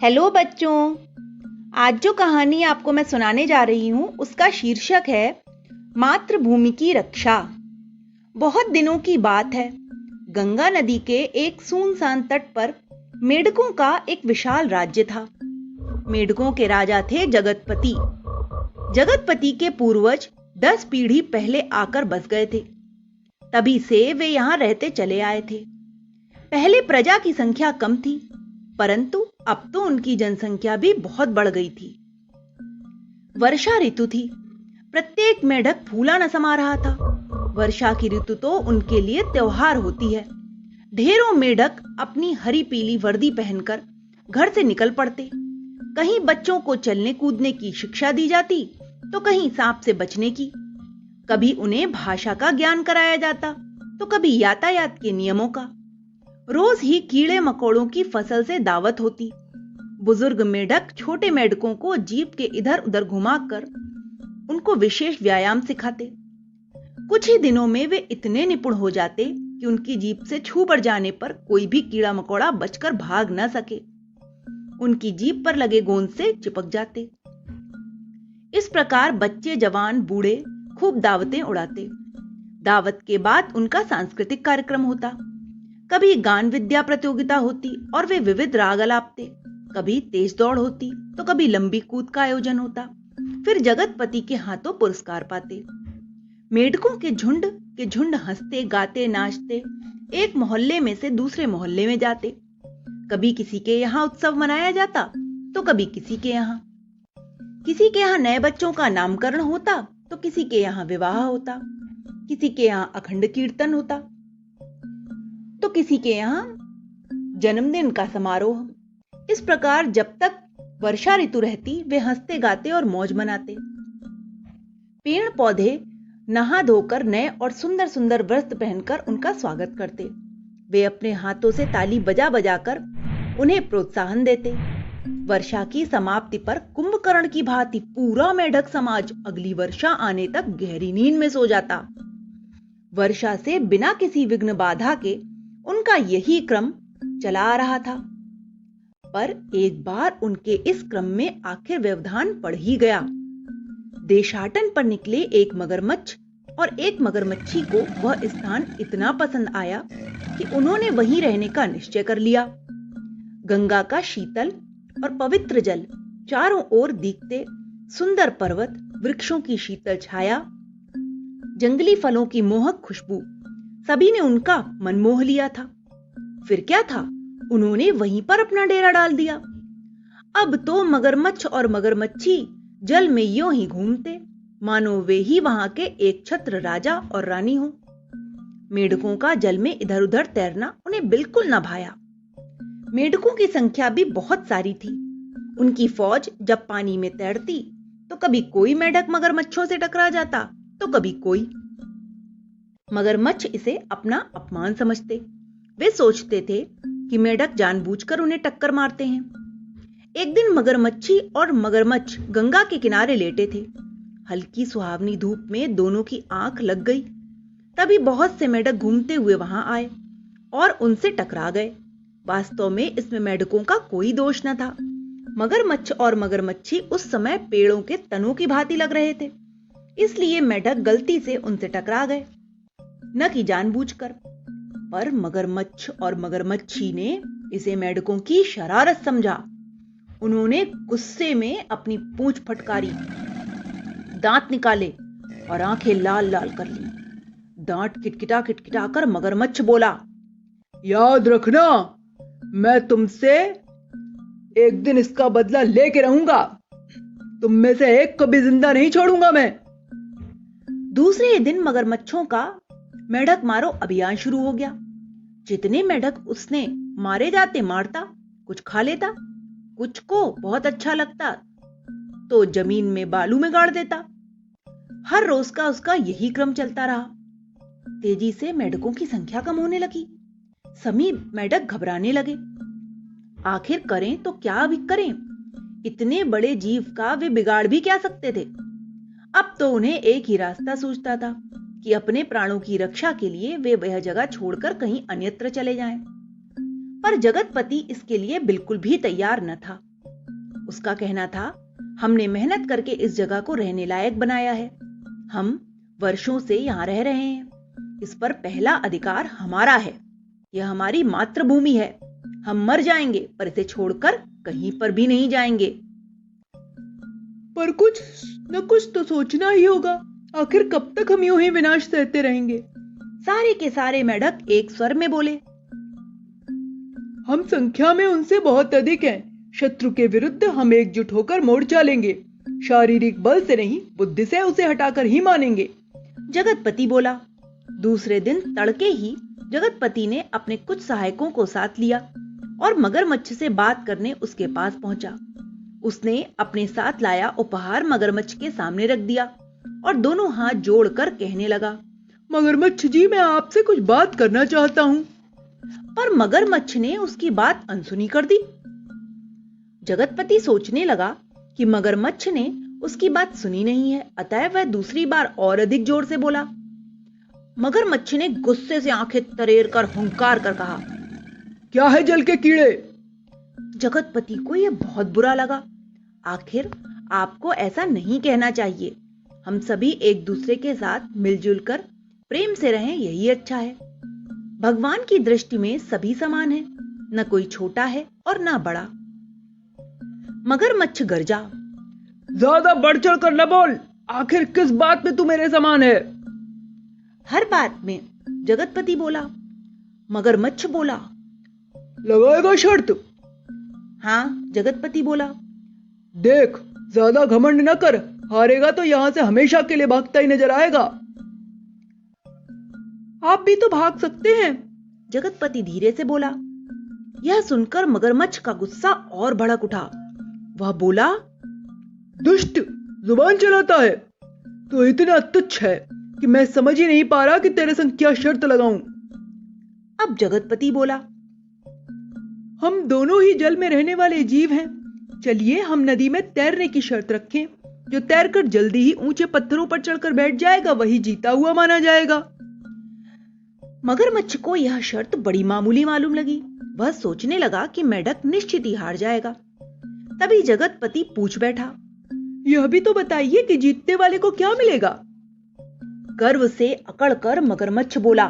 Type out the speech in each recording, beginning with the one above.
Hello बच्चों। आज जो कहानी आपको मैं सुनाने जा रही हूँ उसका शीर्षक है मातृभूमि की रक्षा। बहुत दिनों की बात है। गंगा नदी के एक सुनसान तट पर मेढकों का एक विशाल राज्य था। मेढकों के राजा थे जगतपति। जगतपति के पूर्वज 10 पीढ़ी पहले आकर बस गए थे। तभी से वे यहाँ रहते चले आए थे। पहले प्रजा की संख्या कम थी, परंतु अब तो उनकी जनसंख्या भी बहुत बढ़ गई थी। वर्षा ऋतु थी। प्रत्येक मेढक फूला न समा रहा था। वर्षा की ऋतु तो उनके लिए त्योहार होती है। ढेरों मेढक अपनी हरी पीली वर्दी पहनकर घर से निकल पड़ते। कहीं बच्चों को चलने कूदने की शिक्षा दी जाती, तो कहीं सांप से बचने की। कभी उन्हें भाषा का ज्ञान कराया जाता, तो कभी यातायात के नियमों का। रोज ही कीड़े मकोड़ों की फसल से दावत होती। बुजुर्ग मेढक छोटे मेढकों को जीप के इधर उधर घुमाकर उनको विशेष व्यायाम सिखाते। कुछ ही दिनों में वे इतने निपुण हो जाते कि उनकी जीप से छू पड़ जाने पर कोई भी कीड़ा मकोड़ा बचकर भाग न सके। उनकी जीप पर लगे गोंद से चिपक जाते। इस प्रकार बच्चे जवान बूढ़े खूब दावतें उड़ाते। दावत के बाद उनका सांस्कृतिक कार्यक्रम होता। कभी गान विद्या प्रतियोगिता होती और वे विविध राग अलापते। कभी तेज दौड़ होती तो कभी लंबी कूद का आयोजन होता। फिर जगतपति के हाथों पुरस्कार पाते। मेढकों के झुंड हंसते गाते नाचते एक मोहल्ले में से दूसरे मोहल्ले में जाते। कभी किसी के यहाँ उत्सव मनाया जाता तो कभी किसी के यहाँ। किसी के यहाँ नए बच्चों का नामकरण होता तो किसी के यहाँ विवाह होता। किसी के यहाँ अखंड कीर्तन होता तो किसी के यहाँ जन्मदिन का समारोह। इस प्रकार जब तक वर्षा ऋतु रहती वे हंसते गाते और मौज मनाते। पेड़ पौधे नहा धोकर नए और सुंदर सुंदर वस्त्र पहनकर उनका स्वागत करते। वे अपने हाथों से ताली बजा बजाकर उन्हें प्रोत्साहन देते। वर्षा की समाप्ति पर कुंभकर्ण की भांति पूरा मेढक समाज अगली वर्षा आने तक गहरी नींद में सो जाता। वर्षा से बिना किसी विघ्न बाधा के उनका यही क्रम चला आ रहा था। पर एक बार उनके इस क्रम में आखिर व्यवधान पड़ ही गया। देशाटन पर निकले एक मगरमच्छ और एक मगरमच्छी को वह स्थान इतना पसंद आया कि उन्होंने वहीं रहने का निश्चय कर लिया। गंगा का शीतल और पवित्र जल, चारों ओर दिखते सुंदर पर्वत, वृक्षों की शीतल छाया, जंगली फलों की मोहक खुशबू, सभी ने उनका मन मोह लिया था। फिर क्या था, उन्होंने वहीं पर अपना डेरा डाल दिया। अब तो मगरमच्छ और मगरमच्छी जल में यूं ही घूमते मानो वे ही वहां के एक छत्र राजा और रानी हो। मेढकों का जल में इधर उधर तैरना उन्हें बिल्कुल न भाया। मेढकों की संख्या भी बहुत सारी थी। उनकी फौज जब पानी में तैरती तो कभी कोई मेढक मगरमच्छों से टकरा जाता तो कभी कोई। मगरमच्छ इसे अपना अपमान समझते। वे सोचते थे कि मेढक जानबूझकर उन्हें टक्कर मारते हैं। एक दिन मगरमच्छी और मगरमच्छ गंगा के किनारे लेटे थे। हल्की सुहावनी धूप में दोनों की आंख लग गई। तभी बहुत से मेढक घूमते हुए वहां आए और उनसे टकरा गए। वास्तव में इसमें मेढकों का कोई दोष न था। मगरमच्छ और मगरमच्छी उस समय पेड़ों के तनों की भांति लग रहे थे, इसलिए मेढक गलती से उनसे टकरा गए, न कि जानबूझकर। पर मगरमच्छ और मगरमच्छी ने इसे मेढकों की शरारत समझा। उन्होंने गुस्से में अपनी पूंछ फटकारी, दांत निकाले और आंखें लाल लाल कर ली। दांत किटकिटा किटकिटा कर मगरमच्छ बोला, याद रखना, मैं तुमसे एक दिन इसका बदला लेके रहूंगा। तुम में से एक को भी जिंदा नहीं छोड़ूंगा मैं। दूसरे ही दिन मगरमच्छों का मेढक मारो अभियान शुरू हो गया। जितने मेढक उसने मारे जाते मारता, कुछ खा लेता, कुछ को बहुत अच्छा लगता तो जमीन में बालू में गाड़ देता। हर रोज का उसका यही क्रम चलता रहा। तेजी से मेढकों की संख्या कम होने लगी। सभी मेढक घबराने लगे। आखिर करें तो क्या भी करें? इतने बड़े जीव का वे बिगाड़ भी क्या सकते थे? अब तो उन्हें एक ही रास्ता सूझता था कि अपने प्राणों की रक्षा के लिए वे वह जगह छोड़कर कहीं अन्यत्र चले जाएं। पर जगतपति इसके लिए बिल्कुल भी तैयार न था। उसका कहना था, हमने मेहनत करके इस जगह को रहने लायक बनाया है। हम वर्षों से यहां रह रहे हैं। इस पर पहला अधिकार हमारा है। यह हमारी मातृभूमि है। हम मर जाएंगे पर इसे छोड़कर कहीं पर भी नहीं जाएंगे। पर कुछ न कुछ तो सोचना ही होगा। आखिर कब तक हम यूं ही विनाश सहते रहेंगे? सारे के सारे मेढक एक स्वर में बोले। हम संख्या में उनसे बहुत अधिक हैं। शत्रु के विरुद्ध हम एकजुट होकर मोर्चा लेंगे। शारीरिक बल से नहीं, बुद्धि से उसे हटाकर ही मानेंगे। जगतपति बोला। दूसरे दिन तड़के ही जगतपति ने अपने कुछ सहायकों को साथ लिया और मगरमच्छ से बात करने उसके पास पहुंचा। उसने अपने साथ लाया उपहार मगरमच्छ के सामने रख दिया और दोनों हाथ जोड़कर कहने लगा, मगरमच्छ जी, मैं आपसे कुछ बात करना चाहता हूं। पर मगरमच्छ ने उसकी बात अनसुनी कर दी। जगतपति सोचने लगा कि मगरमच्छ ने उसकी बात सुनी नहीं है, अतः वह दूसरी बार और अधिक जोर से बोला। मगरमच्छ ने गुस्से से आंखें तरेर कर हुंकार कर कहा, क्या है जल के कीड़े? जगतपति को यह बहुत बुरा लगा। आखिर आपको ऐसा नहीं कहना चाहिए। हम सभी एक दूसरे के साथ मिलजुल कर प्रेम से रहें, यही अच्छा है। भगवान की दृष्टि में सभी समान हैं, न कोई छोटा है और न बड़ा। मगरमच्छ गरजा, ज्यादा बढ़ चढ़ कर न बोल। आखिर किस बात में तू मेरे समान है? हर बात में, जगतपति बोला। मगरमच्छ बोला, लगाएगा शर्त? हां, जगतपति बोला। देख, ज्यादा घमंड न कर। हारेगा तो यहां से हमेशा के लिए भागता ही नजर आएगा। आप भी तो भाग सकते हैं, जगतपति धीरे से बोला। यह सुनकर मगरमच्छ का गुस्सा और भड़क उठा। वह बोला, दुष्ट, जुबान चलाता है। तो इतना तुच्छ है कि मैं समझ ही नहीं पा रहा कि तेरे संग क्या शर्त लगाऊं। अब जगतपति बोला, हम दोनों ही जल में रहने वाले जीव हैं। चलिए हम नदी में तैरने की शर्त रखें। जो तैरकर जल्दी ही ऊंचे पत्थरों पर चढ़कर बैठ जाएगा वही जीता हुआ माना जाएगा। मगरमच्छ को यह शर्त बड़ी मामूली मालूम लगी। वह सोचने लगा कि मेढक निश्चित ही हार जाएगा। तभी जगतपति पूछ बैठा, यह भी तो बताइए कि जीतने वाले को क्या मिलेगा? गर्व से अकड़कर मगरमच्छ बोला,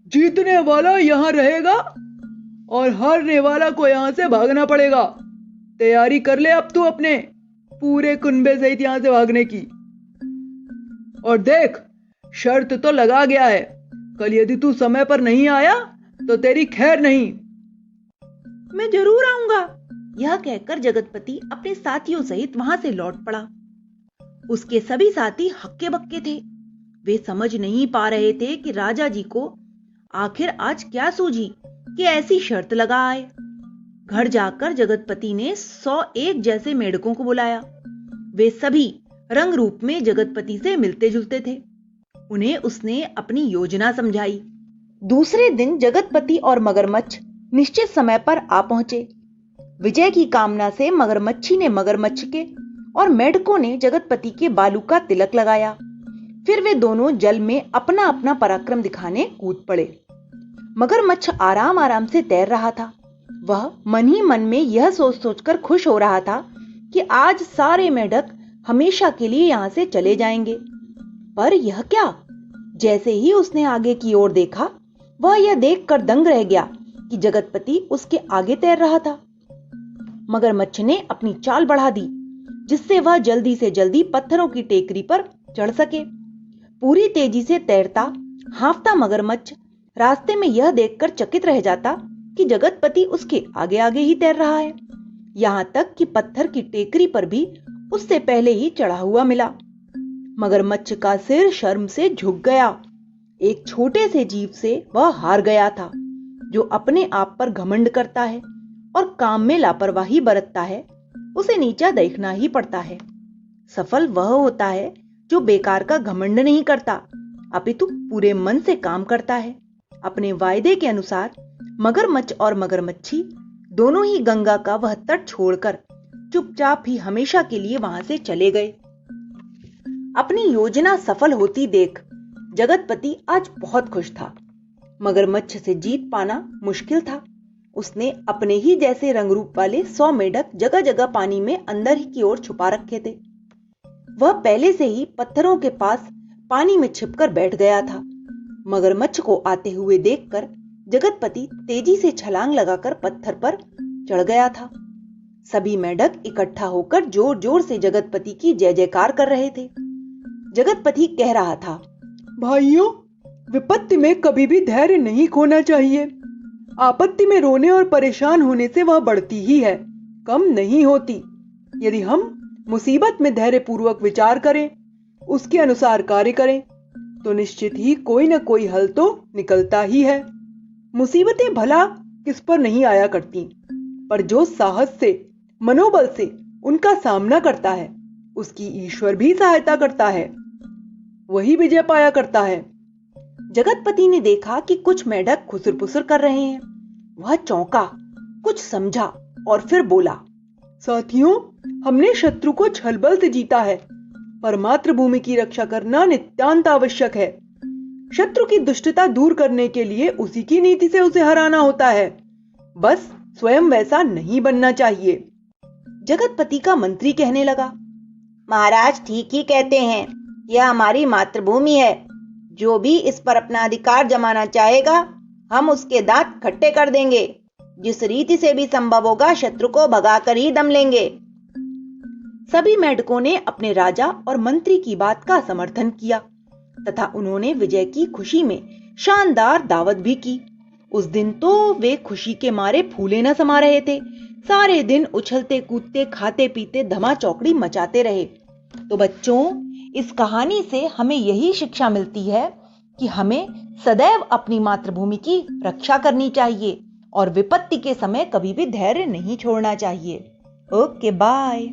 जीतने वाला यहां रहेगा और हारने वाला को यहां से भागना पड़ेगा। तैयारी कर ले अब तू अपने पूरे कुनबे सहित यहां से भागने की। और देख, शर्त तो लगा गया है। कल यदि तू समय पर नहीं आया तो तेरी खैर नहीं। मैं जरूर आऊंगा। यह कहकर जगतपति अपने साथियों सहित वहां से लौट पड़ा। उसके सभी साथी हक्के बक्के थे। वे समझ नहीं पा रहे थे कि राजा जी को आखिर आज क्या सूझी कि ऐसी शर्त लगा आए। घर जाकर जगतपति ने 101 जैसे मेढकों को बुलाया। वे सभी रंग रूप में जगतपति से मिलते जुलते थे। उन्हें उसने अपनी योजना समझाई। दूसरे दिन जगतपति और मगरमच्छ निश्चित समय पर आ पहुंचे। विजय की कामना से मगरमच्छी ने मगरमच्छ के और मेढकों ने जगतपति के बालू का तिलक लगाया। फिर वे दोनों जल में अपना अपना पराक्रम दिखाने कूद पड़े। मगरमच्छ आराम आराम से तैर रहा था। वह मन ही मन में यह सोच सोचकर खुश हो रहा था कि आज सारे मेढक हमेशा के लिए यहां से चले जाएंगे। पर यह क्या? जैसे ही उसने आगे की ओर देखा, वह यह देखकर दंग रह गया कि जगतपति उसके आगे तैर रहा था। मगरमच्छ ने अपनी चाल बढ़ा दी, जिससे वह जल्दी से जल्दी पत्थरों की टेकरी पर चढ़ सके। पूरी तेजी से तैरता, हांफता मगरमच्छ रास्ते में यह देखकर चकित रह जाता कि जगतपति उसके आगे आगे ही तैर रहा है। यहां तक कि पत्थर की टेकरी पर भी उससे पहले ही चढ़ा हुआ मिला। मगरमच्छ का सिर शर्म से झुक गया। एक छोटे से जीव से वह हार गया था। जो अपने आप पर घमंड करता है और काम में लापरवाही बरतता है, उसे नीचा देखना ही पड़ता है। सफल वह होता है जो बेकार का घमंड नहीं करता, अपितु पूरे मन से काम करता है। अपने वायदे के अनुसार मगरमच्छ और मगरमच्छी दोनों ही गंगा का वह तट छोड़कर चुपचाप ही हमेशा के लिए वहां से चले गए। अपनी योजना सफल होती देख जगतपति आज बहुत खुश था। मगरमच्छ से जीत पाना मुश्किल था। उसने अपने ही जैसे रंग रूप वाले 100 मेढक जगह जगह पानी में अंदर ही की ओर छुपा रखे थे। वह पहले से ही पत्थरों के पास पानी में छिपकर बैठ गया था। मगरमच्छ को आते हुए देखकर जगतपति तेजी से छलांग लगाकर पत्थर पर चढ़ गया था। सभी मेढक इकट्ठा होकर जोर जोर से जगतपति की जय जयकार कर रहे थे। जगतपति कह रहा था, भाइयों, विपत्ति में कभी भी धैर्य नहीं खोना चाहिए। आपत्ति में रोने और परेशान होने से वह बढ़ती ही है, कम नहीं होती। यदि हम मुसीबत में धैर्य पूर्वक विचार करें, उसके अनुसार कार्य करें, तो निश्चित ही कोई न कोई हल तो निकलता ही है। मुसीबतें भला किस पर नहीं आया करती, पर जो साहस से, मनोबल से उनका सामना करता है, उसकी ईश्वर भी सहायता करता है, वही विजय पाया करता है। जगतपति ने देखा कि कुछ मेढक खुसर-पुसर कर रहे हैं। वह चौंका, कुछ समझा और फिर बोला, साथियों, हमने शत्रु को छलबल से जीता है, पर मातृभूमि की रक्षा करना नितांत आवश्यक है। शत्रु की दुष्टता दूर करने के लिए उसी की नीति से उसे हराना होता है, बस स्वयं वैसा नहीं बनना चाहिए। जगतपति का मंत्री कहने लगा, महाराज ठीक ही कहते हैं, यह हमारी मातृभूमि है। जो भी इस पर अपना अधिकार जमाना चाहेगा, हम उसके दांत खट्टे कर देंगे। जिस रीति से भी संभव होगा, शत्रु को भगाकर ही दम लेंगे। सभी मेढकों ने अपने राजा और मंत्री की बात का समर्थन किया तथा उन्होंने विजय की खुशी में शानदार दावत भी की। उस दिन तो वे खुशी के मारे फूले न समा रहे थे। सारे दिन उछलते कूदते, खाते पीते, धमा चौकड़ी मचाते रहे। तो बच्चों, इस कहानी से हमें यही शिक्षा मिलती है कि हमें सदैव अपनी मातृभूमि की रक्षा करनी चाहिए और विपत्ति के समय कभी भी धैर्य नहीं छोड़ना चाहिए। Okay, bye.